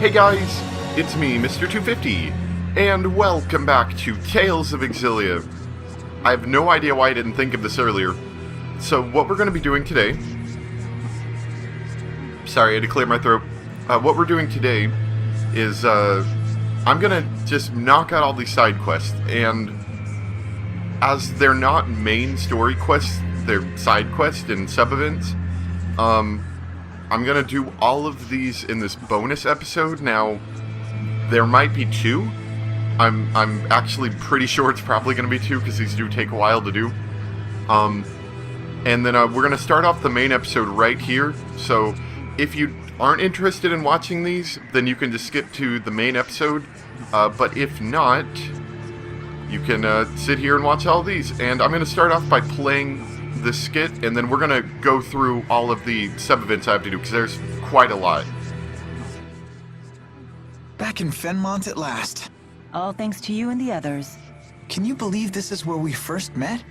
Hey guys, it's me, Mr. 250, and welcome back to Tales of Xillia. I have no idea why I didn't think of this earlier. So what we're going to be doing today... Sorry, I had to clear my throat. What we're doing today is, I'm going to just knock out all these side quests, and as they're not main story quests, they're side quests and sub-events, I'm gonna do all of these in this bonus episode. Now, there might be two. I'm actually pretty sure it's probably gonna be two, because these do take a while to do. And then we're gonna start off the main episode right here. So, if you aren't interested in watching these, then you can just skip to the main episode. But if not, you can sit here and watch all these. And I'm gonna start off by playing the skit, and then we're gonna go through all of the sub-events I have to do, because there's quite a lot. Back in Fenmont at last. All thanks to you and the others. Can you believe this is where we first met?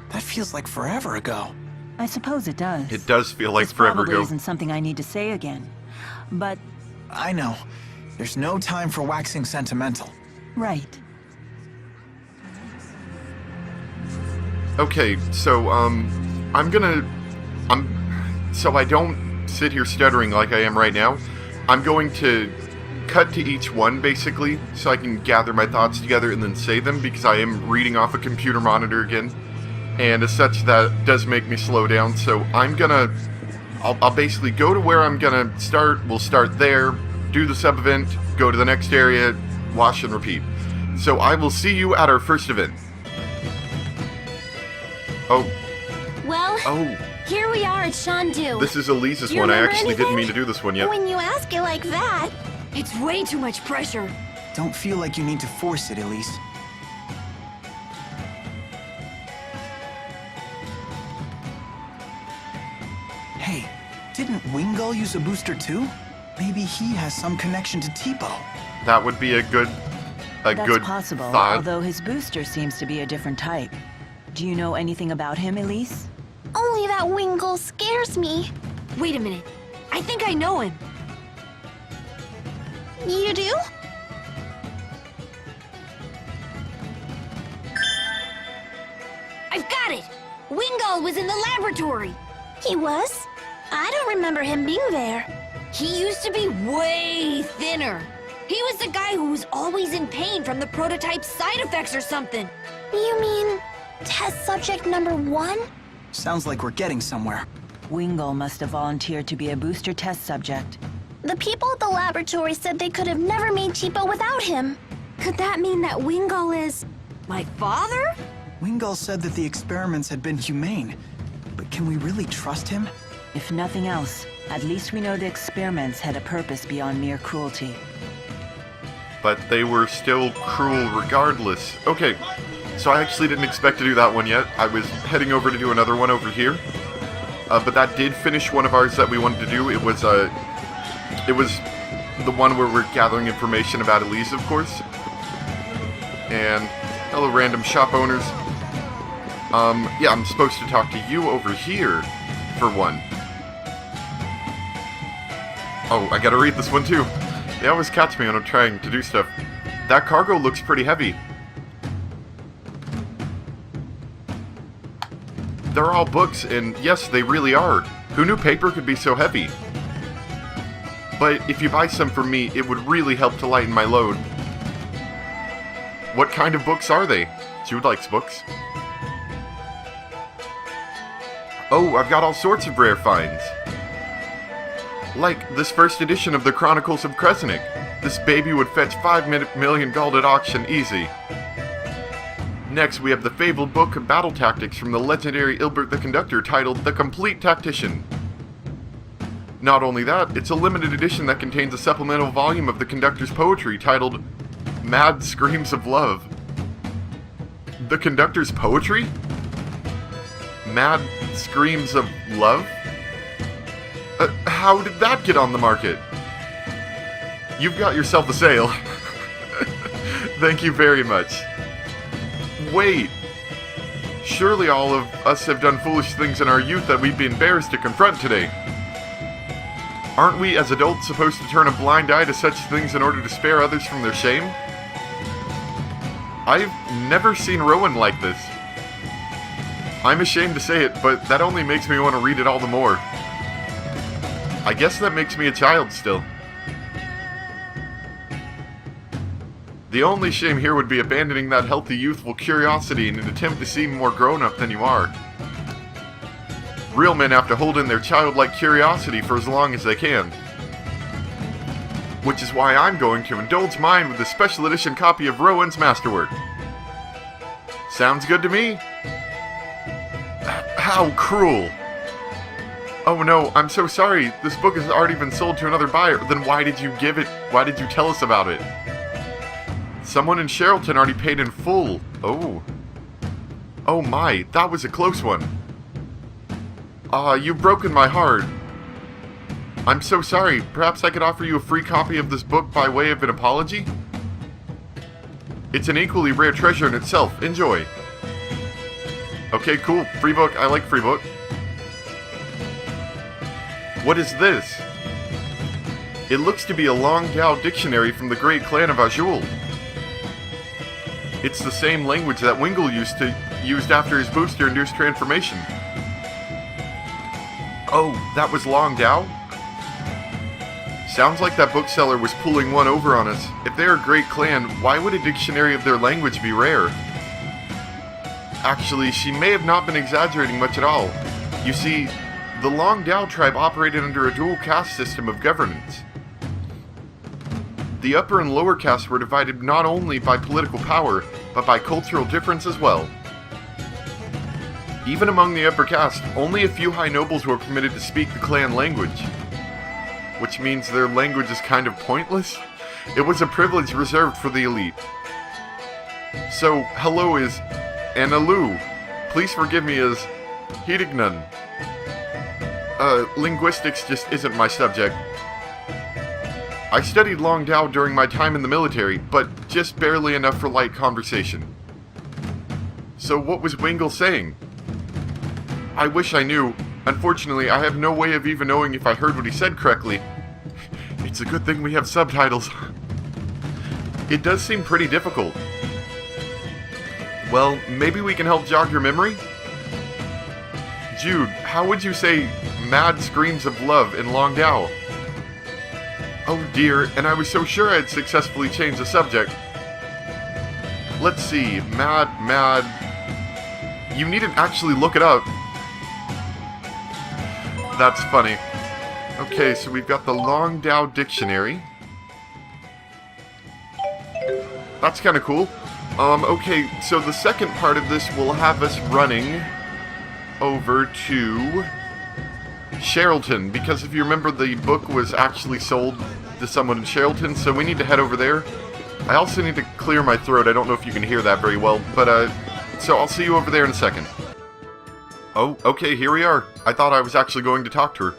That feels like forever ago. I suppose it does. It does feel like This forever probably ago. isn't something I need to say again. But, I know. There's no time for waxing sentimental. right. Okay, so, so I don't sit here stuttering like I am right now. I'm going to cut to each one, basically, so I can gather my thoughts together and then say them, because I am reading off a computer monitor again, and as such, that does make me slow down, so I'll basically go to where I'm gonna start, we'll start there, do the sub-event, go to the next area, wash and repeat. So I will see you at our first event. Well, Oh, here we are at Shandu. this is Elise's You one. I remember actually didn't anything? mean to do this one yet. When you ask it like that, it's way too much pressure. Don't feel like you need to force it, Elise. Hey, didn't Wingull use a booster too? Maybe he has some connection to Tipo. That would be a good That's possible, thought. although his booster seems to be a different type. Do you know anything about him, Elise? Only that Wingull scares me. Wait a minute. I think I know him. You do? I've got it! Wingull was in the laboratory. He was? I don't remember him being there. He used to be way thinner. He was the guy who was always in pain from the prototype's side effects or something. You mean test subject number 1? Sounds like we're getting somewhere. Wingull must have volunteered to be a booster test subject. The people at the laboratory said they could have never made Tipo without him. Could that mean that Wingull is my father? Wingull said that the experiments had been humane, but can we really trust him? If nothing else, at least we know the experiments had a purpose beyond mere cruelty. But they were still cruel regardless. Okay, so I actually didn't expect to do that one yet. I was heading over to do another one over here. But that did finish one of ours that we wanted to do. It was the one where we're gathering information about Elise, of course. And hello, random shop owners. Yeah, I'm supposed to talk to you over here for one. Oh, I gotta read this one too. They always catch me when I'm trying to do stuff. That cargo looks pretty heavy. They're all books, and yes, they really are. Who knew paper could be so heavy? But if you buy some from me, it would really help to lighten my load. What kind of books are they? Jude likes books. Oh, I've got all sorts of rare finds. Like this first edition of the Chronicles of Kresnik. This baby would fetch 5 million gold at auction easy. Next, we have the fabled book of battle tactics from the legendary Ilbert the Conductor titled The Complete Tactician. Not only that, it's a limited edition that contains a supplemental volume of the Conductor's poetry titled Mad Screams of Love. The Conductor's poetry? Mad Screams of Love? How did that get on the market? You've got yourself a sale. Thank you very much. Wait. Surely all of us have done foolish things in our youth that we'd be embarrassed to confront today. Aren't we as adults supposed to turn a blind eye to such things in order to spare others from their shame? I've never seen Rowan like this. I'm ashamed to say it, but that only makes me want to read it all the more. I guess that makes me a child still. The only shame here would be abandoning that healthy youthful curiosity in an attempt to seem more grown-up than you are. Real men have to hold in their childlike curiosity for as long as they can. Which is why I'm going to indulge mine with a special edition copy of Rowan's masterwork. Sounds good to me? How cruel! Oh no, I'm so sorry. This book has already been sold to another buyer. Then why did you give it? Why did you tell us about it? Someone in Sherrilton already paid in full. Oh. Oh my, that was a close one. You've broken my heart. I'm so sorry. Perhaps I could offer you a free copy of this book by way of an apology? It's an equally rare treasure in itself. Enjoy. Okay, cool. Free book. I like free book. What is this? It looks to be a Long Dao dictionary from the great clan of Azul. It's the same language that Wingle used after his booster-induced transformation. Oh, that was Long Dao? Sounds like that bookseller was pulling one over on us. If they're a great clan, why would a dictionary of their language be rare? Actually, she may have not been exaggerating much at all. You see, the Long Dao tribe operated under a dual caste system of governance. The upper and lower castes were divided not only by political power, but by cultural difference as well. Even among the upper caste, only a few high nobles were permitted to speak the clan language. Which means their language is kind of pointless? It was a privilege reserved for the elite. So, hello is Analu. Please forgive me as Hidignan. Linguistics just isn't my subject. I studied Long Dao during my time in the military, but just barely enough for light conversation. So what was Wingle saying? I wish I knew. Unfortunately, I have no way of even knowing if I heard what he said correctly. It's a good thing we have subtitles. It does seem pretty difficult. Well, maybe we can help jog your memory? Jude, how would you say mad screams of love in Long Dao? Oh dear, and I was so sure I had successfully changed the subject. Let's see, mad. You needn't actually look it up. That's funny. Okay, so we've got the Long Dao dictionary. That's kind of cool. Okay, so the second part of this will have us running over to Sherrilton, because if you remember, the book was actually sold to someone in Sherrilton, so we need to head over there. I also need to clear my throat. I don't know if you can hear that very well, but so I'll see you over there in a second. Oh, okay, here we are. I thought I was actually going to talk to her.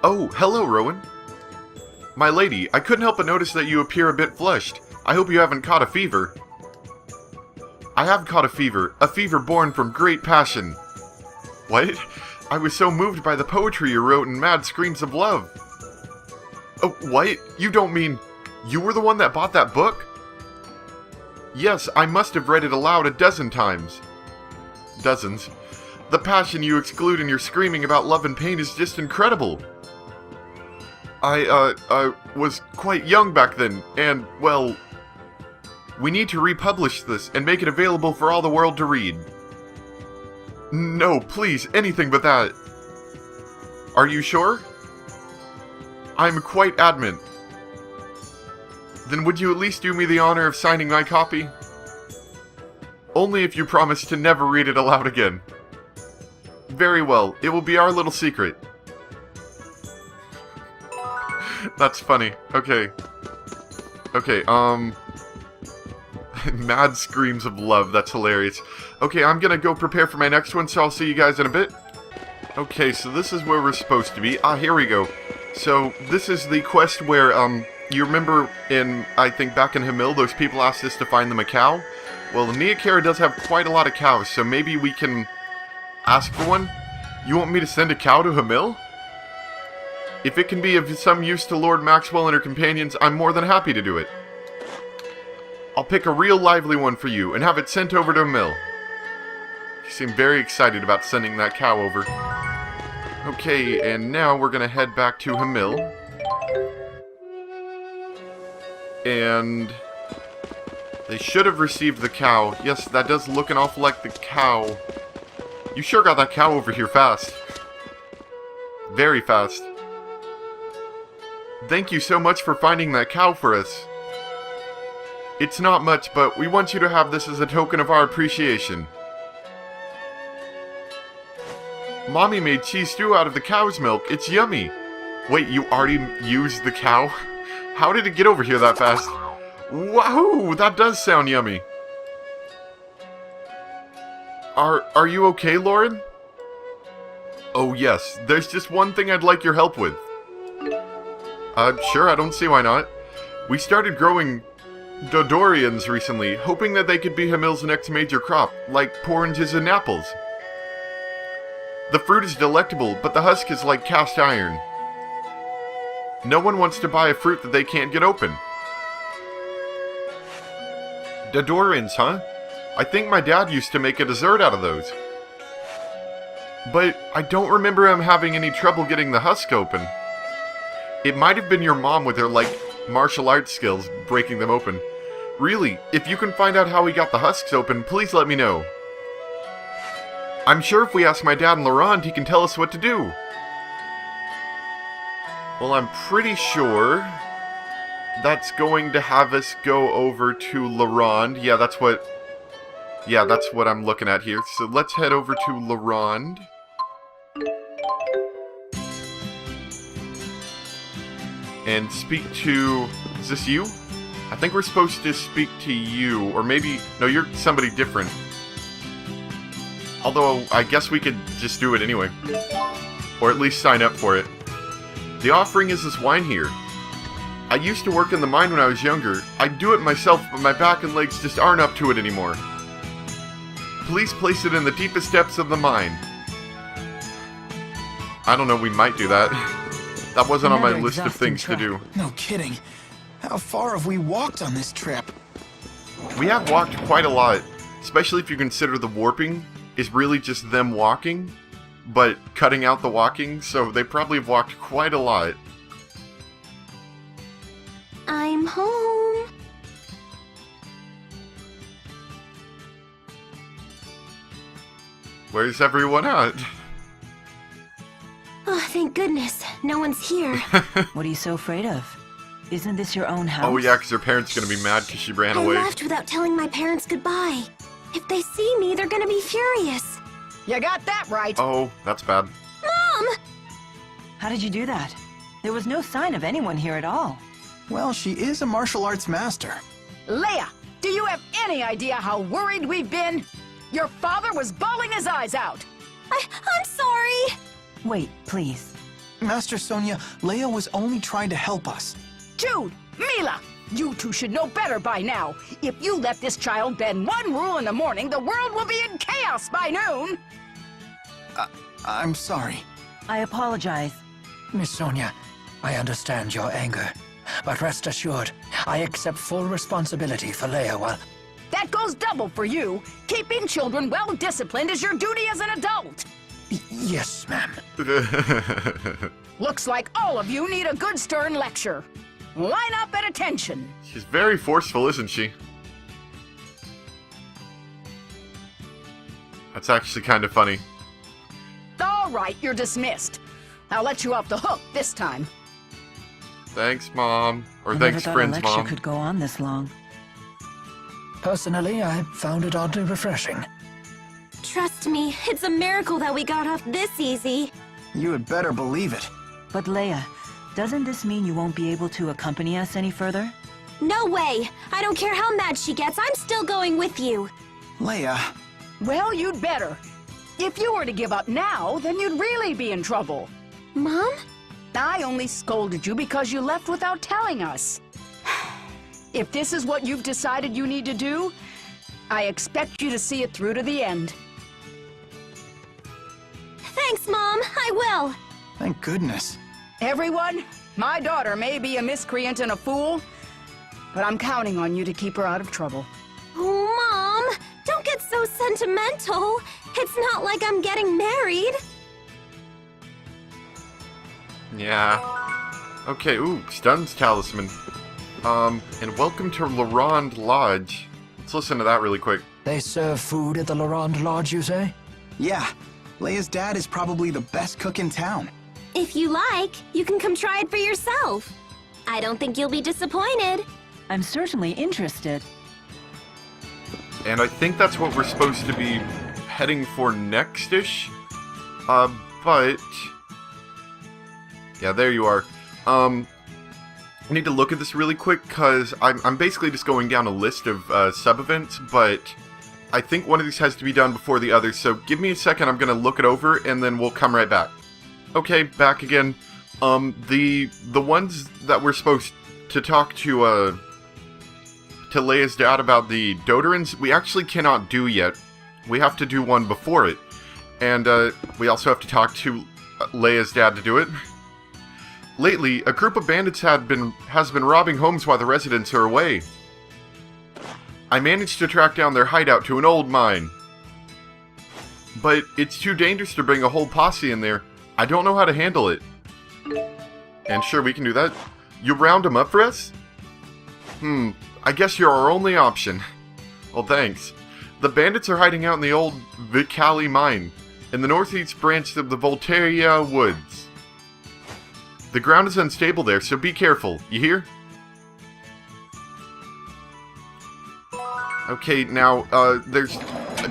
Oh, hello, Rowan. My lady, I couldn't help but notice that you appear a bit flushed. I hope you haven't caught a fever. I have caught a fever born from great passion. What? I was so moved by the poetry you wrote in Mad Screams of Love. Oh, what? You don't mean you were the one that bought that book? Yes, I must have read it aloud a dozen times. Dozens. The passion you exclude in your screaming about love and pain is just incredible. I was quite young back then, and, well, we need to republish this and make it available for all the world to read. No, please, anything but that. Are you sure? I'm quite adamant. Then would you at least do me the honor of signing my copy? Only if you promise to never read it aloud again. Very well, it will be our little secret. That's funny. Okay. Mad Screams of Love, that's hilarious. Okay, I'm gonna go prepare for my next one, so I'll see you guys in a bit. Okay, so this is where we're supposed to be. Ah, here we go. So, this is the quest where, you remember in, I think back in Hamil, those people asked us to find them a cow? Well, Niakara does have quite a lot of cows, so maybe we can ask for one? You want me to send a cow to Hamil? If it can be of some use to Lord Maxwell and her companions, I'm more than happy to do it. I'll pick a real lively one for you and have it sent over to a mill. She seemed very excited about sending that cow over. Okay, and now we're gonna head back to Hamil. And they should have received the cow. Yes, that does look an awful like the cow. You sure got that cow over here fast. Very fast. Thank you so much for finding that cow for us. It's not much, but we want you to have this as a token of our appreciation. Mommy made cheese stew out of the cow's milk. It's yummy. Wait, you already used the cow? How did it get over here that fast? Wahoo! That does sound yummy. Are you okay, Lauren? Oh yes, there's just one thing I'd like your help with. Sure, I don't see why not. We started growing Dodorians recently, hoping that they could be Hamil's next major crop, like oranges and apples. The fruit is delectable, but the husk is like cast iron. No one wants to buy a fruit that they can't get open. Dodorians, huh? I think my dad used to make a dessert out of those. But I don't remember him having any trouble getting the husk open. It might have been your mom with her, martial arts skills, breaking them open. Really, if you can find out how he got the husks open, please let me know. I'm sure if we ask my dad and Laurent, he can tell us what to do. Well, I'm pretty sure that's going to have us go over to Laurent. Yeah, that's what I'm looking at here. So let's head over to Laurent. And speak to... Is this you? I think we're supposed to speak to you. Or maybe... No, you're somebody different. Although, I guess we could just do it anyway. Or at least sign up for it. The offering is this wine here. I used to work in the mine when I was younger. I'd do it myself, but my back and legs just aren't up to it anymore. Please place it in the deepest depths of the mine. I don't know, we might do that. That wasn't on my list of things to do. No kidding. How far have we walked on this trip? We have walked quite a lot, especially if you consider the warping is really just them walking, but cutting out the walking, so they probably have walked quite a lot. I'm home. Where's everyone at? Oh, thank goodness. No one's here. What are you so afraid of? Isn't this your own house? Oh yeah, because her parents are going to be mad because she ran I away. left without telling my parents goodbye. If they see me, they're gonna be furious. You got that right. Oh, that's bad. Mom! How did you do that? There was no sign of anyone here at all. Well, she is a martial arts master. Leia, do you have any idea how worried we've been? Your father was bawling his eyes out. I'm sorry. Wait, please. Master Sonia, Leia was only trying to help us. Jude, Mila, you two should know better by now. If you let this child bend one rule in the morning, the world will be in chaos by noon. I'm sorry. I apologize. Miss Sonia, I understand your anger, but rest assured, I accept full responsibility for Leia while... That goes double for you. Keeping children well disciplined is your duty as an adult. Yes, ma'am. Looks like all of you need a good stern lecture. Line up at attention. She's very forceful, isn't she? That's actually kind of funny. All right, you're dismissed. I'll let you off the hook this time. Thanks, Mom. Or I thanks, never thought friends, a lecture Mom. could go on this long. Personally, I found it oddly refreshing. Trust me, it's a miracle that we got off this easy. You had better believe it. But Leia, doesn't this mean you won't be able to accompany us any further? No way. I don't care how mad she gets, I'm still going with you. Leia, Well, you'd better. If you were to give up now, then you'd really be in trouble. Mom? I only scolded you because you left without telling us. If this is what you've decided you need to do, I expect you to see it through to the end. Thanks, Mom. I will. thank goodness. Everyone, my daughter may be a miscreant and a fool, but I'm counting on you to keep her out of trouble. Oh, Mom, don't get so sentimental. It's not like I'm getting married. Yeah. Okay, ooh, Stun's Talisman. And welcome to Laronde Lodge. Let's listen to that really quick. They serve food at the Laronde Lodge, you say? Yeah, Leia's dad is probably the best cook in town. If you like, you can come try it for yourself. I don't think you'll be disappointed. I'm certainly interested. And I think that's what we're supposed to be heading for next-ish. But... yeah, there you are. I need to look at this really quick, because I'm basically just going down a list of sub-events, but I think one of these has to be done before the other, so give me a second, I'm going to look it over, and then we'll come right back. Okay, back again. The ones that we're supposed to talk to Leia's dad about the Dodorans, we actually cannot do yet. We have to do one before it. And we also have to talk to Leia's dad to do it. Lately, a group of bandits has been robbing homes while the residents are away. I managed to track down their hideout to an old mine. But it's too dangerous to bring a whole posse in there. I don't know how to handle it. And sure, we can do that. You round them up for us? I guess you're our only option. Well, thanks. The bandits are hiding out in the old Vicali mine, in the northeast branch of the Voltaria woods. The ground is unstable there, so be careful, you hear? Okay, now, there's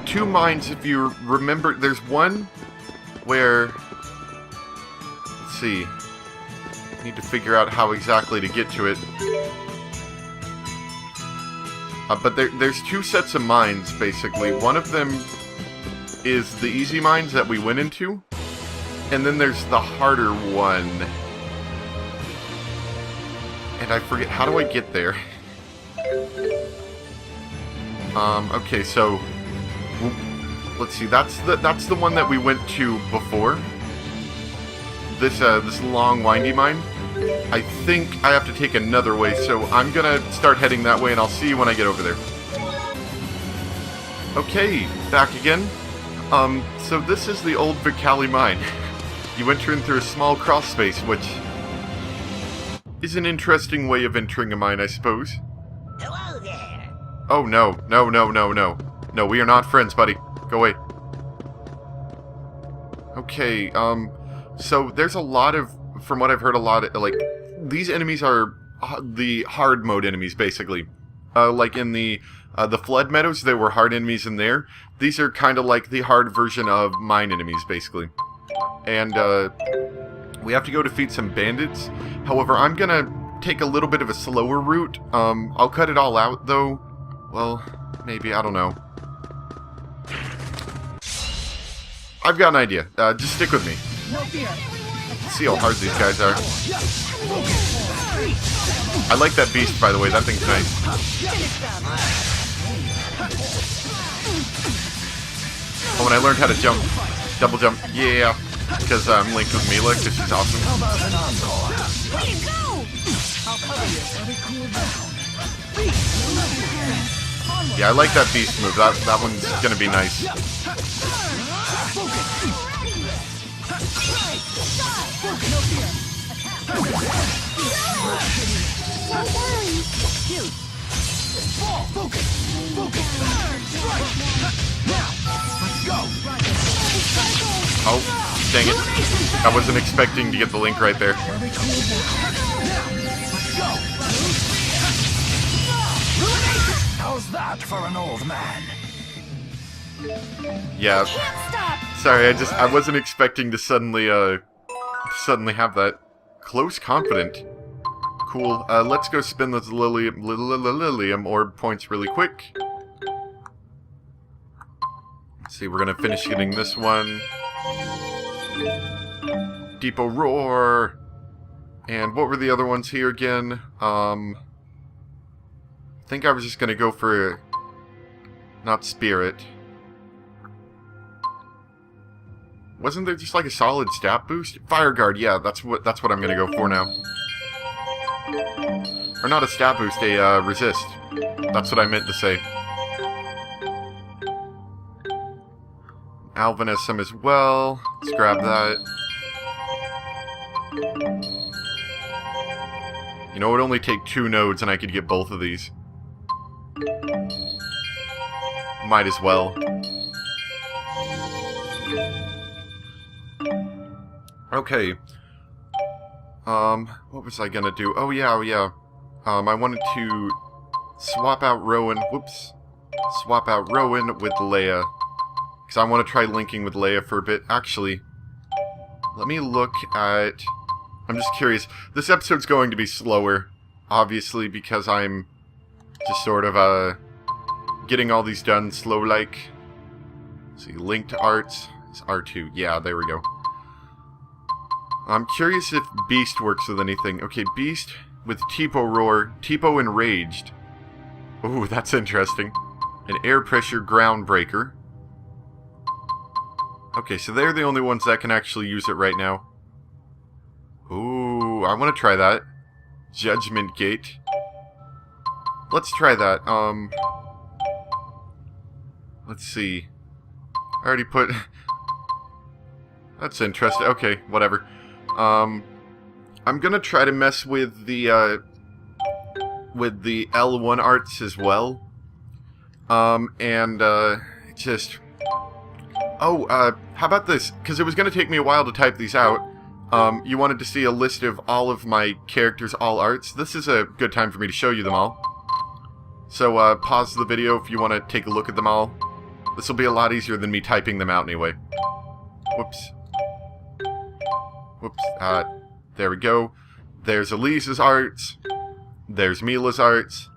two mines, if you remember. There's one where... let's see. I need to figure out how exactly to get to it. But there's two sets of mines, basically. One of them is the easy mines that we went into. And then there's the harder one. And I forget, how do I get there? Okay, so... let's see, that's the one that we went to before. This long, windy mine. I think I have to take another way, so I'm gonna start heading that way, and I'll see you when I get over there. Okay, back again. So this is the old Vicali mine. You enter in through a small crawl space, which is an interesting way of entering a mine, I suppose. Hello there. Oh, no. No, no, no, no. No, we are not friends, buddy. Go away. Okay, so there's a lot of, from what I've heard, a lot of, like, these enemies are the hard mode enemies, basically. Like in the Flood Meadows, there were hard enemies in there. These are kind of like the hard version of mine enemies, basically. And, we have to go defeat some bandits. However, I'm gonna take a little bit of a slower route. I'll cut it all out, though. Well, maybe, I don't know. I've got an idea. Just stick with me. Let's see how hard these guys are. I like that beast, by the way. That thing's nice. Oh, and I learned how to jump. Double jump. Yeah. Because I'm linked with Mila, because she's awesome. Way to go! Yeah, I like that beast move. That one's gonna be nice. Oh, dang it. I wasn't expecting to get the link right there. How's that for an old man? Yeah. Sorry, I wasn't expecting to suddenly have that. Close confident. Cool. Let's go spin those Lilium orb points really quick. Let's see, we're gonna finish getting this one. Depot Roar. And what were the other ones here again? I think I was just gonna go for not Spirit. Wasn't there just like a solid stat boost? Fire Guard, yeah, that's what I'm gonna go for now. Or not a stat boost, a resist. That's what I meant to say. Alvin has some as well. Let's grab that. You know, it would only take 2 nodes and I could get both of these. Might as well. Okay. What was I gonna do? Oh yeah. I wanted to swap out Rowan. Whoops. Swap out Rowan with Leia. Because I want to try linking with Leia for a bit. Actually, let me look at... I'm just curious. This episode's going to be slower, obviously, because I'm just sort of, getting all these done slow-like. See, link to arts. It's R2. Yeah, there we go. I'm curious if Beast works with anything. Okay, Beast with Tipo Roar. Tipo Enraged. Ooh, that's interesting. An Air Pressure Groundbreaker. Okay, so they're the only ones that can actually use it right now. Ooh, I want to try that. Judgment Gate. Let's try that. Let's see. I already put... That's interesting. Okay, whatever. I'm gonna try to mess with the L1 arts as well. Just... Oh, how about this? Because it was gonna take me a while to type these out. You wanted to see a list of all of my characters' all arts. This is a good time for me to show you them all. So, pause the video if you want to take a look at them all. This will be a lot easier than me typing them out anyway. Whoops. Whoops. There we go. There's Elise's arts. There's Mila's arts.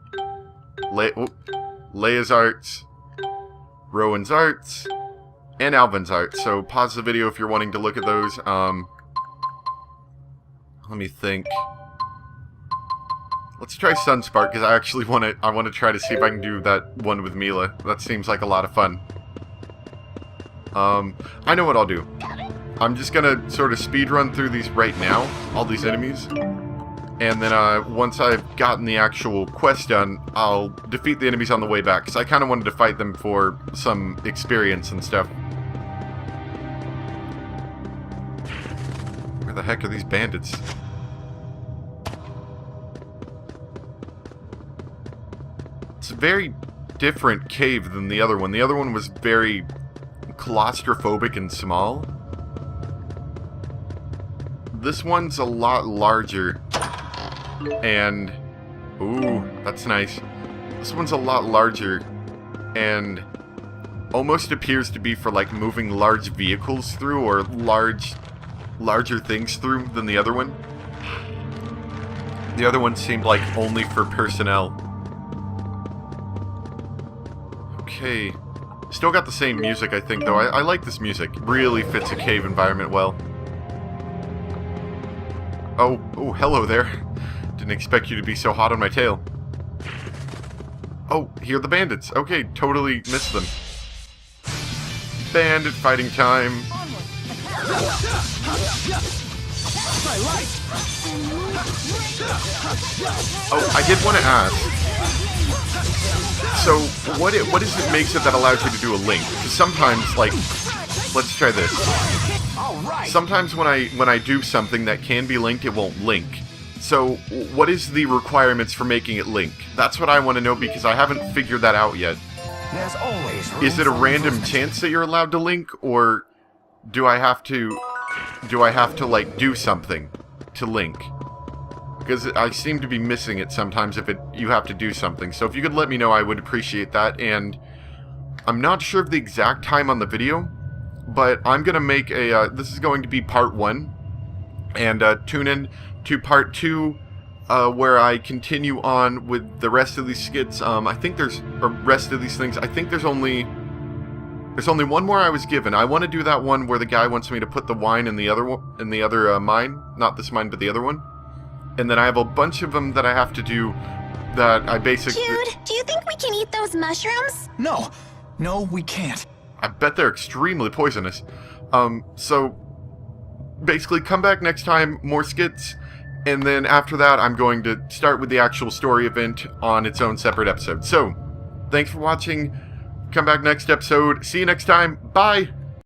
Leia's arts. Rowan's arts. And Alvin's arts. So, pause the video if you're wanting to look at those. Let me think. Let's try Sunspark, because I actually want to try to see if I can do that one with Mila. That seems like a lot of fun. I know what I'll do. I'm just gonna sort of speed run through these right now, all these enemies. And then once I've gotten the actual quest done, I'll defeat the enemies on the way back, because I kind of wanted to fight them for some experience and stuff. Where the heck are these bandits? It's a very different cave than the other one. The other one was very claustrophobic and small. This one's a lot larger. And... ooh, that's nice. This one's a lot larger. And almost appears to be for, like, moving large vehicles through, or larger things through than the other one. The other one seemed like only for personnel. Okay. Still got the same music, I think, though. I like this music. Really fits a cave environment well. Oh, hello there. Didn't expect you to be so hot on my tail. Oh, here are the bandits. Okay, totally missed them. Bandit fighting time. Oh, I did want to ask. So, what is it makes it that allows you to do a link? Because sometimes, like, let's try this. Sometimes when I do something that can be linked, it won't link. So, what is the requirements for making it link? That's what I want to know, because I haven't figured that out yet. There's always room Is it a for random improvement. chance that you're allowed to link, or do I have to like do something to link? Because I seem to be missing it sometimes if you have to do something. So if you could let me know, I would appreciate that. And I'm not sure of the exact time on the video, but I'm going to make a... this is going to be part 1. And tune in to part 2, where I continue on with the rest of these skits. I think there's... or rest of these things. I think there's only one more I was given. I want to do that one where the guy wants me to put the wine in the other one, in the other mine. Not this mine, but the other one. And then I have a bunch of them that I have to do that I basically... Jude, do you think we can eat those mushrooms? No, we can't. I bet they're extremely poisonous. So basically, come back next time, more skits, and then after that, I'm going to start with the actual story event on its own separate episode. So, thanks for watching. Come back next episode. See you next time. Bye!